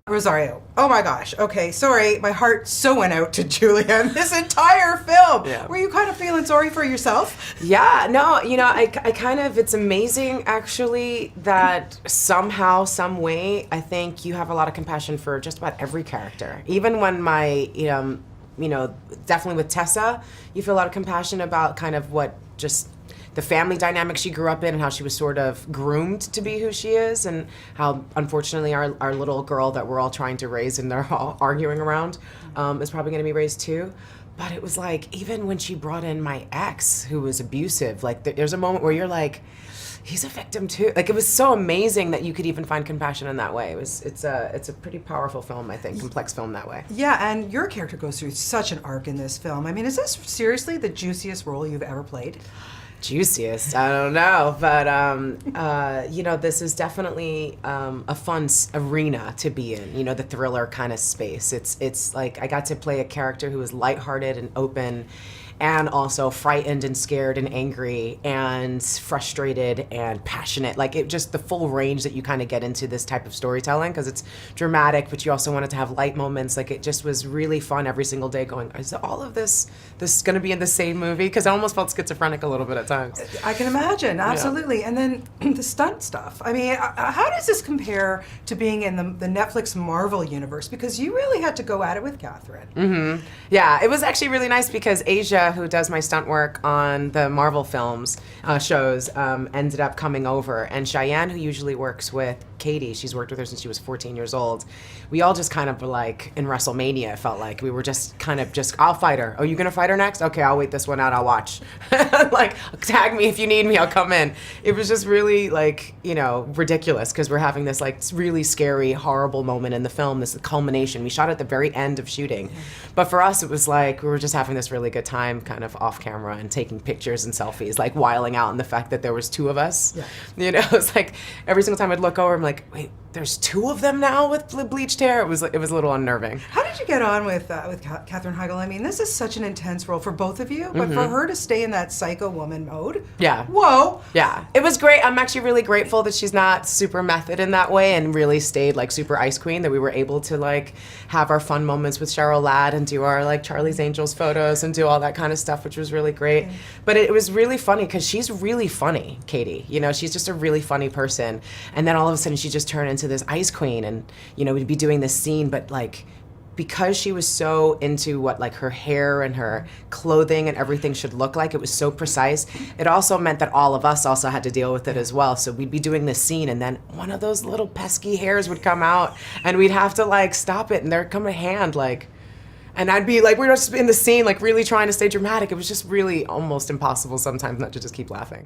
Rosario. Oh my gosh. Okay, sorry. My heart so went out to Julia in this entire film. Yeah. Were you kind of feeling sorry for yourself? Yeah, no, I kind of, it's amazing actually that somehow, some way, I think you have a lot of compassion for just about every character. Even when definitely with Tessa, you feel a lot of compassion about kind of what just the family dynamic she grew up in and how she was sort of groomed to be who she is, and how unfortunately our little girl that we're all trying to raise and they're all arguing around is probably going to be raised too. But it was like, even when she brought in my ex who was abusive, like there's a moment where you're like, he's a victim too. Like, it was so amazing that you could even find compassion in that way. It's a pretty powerful film, I think, complex film that way. Yeah, and your character goes through such an arc in this film. I mean, is this seriously the juiciest role you've ever played? Juiciest, I don't know, but this is definitely a fun arena to be in. The thriller kind of space. It's like I got to play a character who was lighthearted and open, and also frightened and scared and angry and frustrated and passionate. Like, it just the full range that you kind of get into this type of storytelling, because it's dramatic, but you also wanted to have light moments. Like, it just was really fun every single day going, is all of this going to be in the same movie? Because I almost felt schizophrenic a little bit at times. I can imagine, absolutely. Yeah. And then the stunt stuff. I mean, how does this compare to being in the Netflix Marvel universe? Because you really had to go at it with Katherine. Mm-hmm. Yeah, it was actually really nice because Asia, who does my stunt work on the Marvel films shows, ended up coming over, and Cheyenne, who usually works with Katie, she's worked with her since she was 14 years old. We all just kind of were like, in WrestleMania, it felt like we were just kind of I'll fight her. Oh, you gonna fight her next? Okay, I'll wait this one out, I'll watch. Like, tag me if you need me, I'll come in. It was just really like, ridiculous, because we're having this like really scary, horrible moment in the film, this culmination. We shot at the very end of shooting. But for us, it was like, we were just having this really good time kind of off camera and taking pictures and selfies, like wiling out in the fact that there was two of us. Yeah. It's like every single time I'd look over, I'm like, wait, there's two of them now with bleached hair? It was a little unnerving. How did you get on with Katherine Heigl? I mean, this is such an intense role for both of you, but for her to stay in that psycho woman mode, yeah. Whoa. Yeah, it was great. I'm actually really grateful that she's not super method in that way and really stayed like super ice queen, that we were able to like have our fun moments with Cheryl Ladd and do our like Charlie's Angels photos and do all that kind of stuff, which was really great. Okay. But it was really funny because she's really funny, Katie. She's just a really funny person. And then all of a sudden she just turned into this ice queen, and we'd be doing this scene, but like, because she was so into what like her hair and her clothing and everything should look like, it was so precise, it also meant that all of us also had to deal with it as well. So we'd be doing this scene, and then one of those little pesky hairs would come out, and we'd have to like stop it, and there'd come a hand like, and I'd be like, we're just in the scene like really trying to stay dramatic. It was just really almost impossible sometimes not to just keep laughing.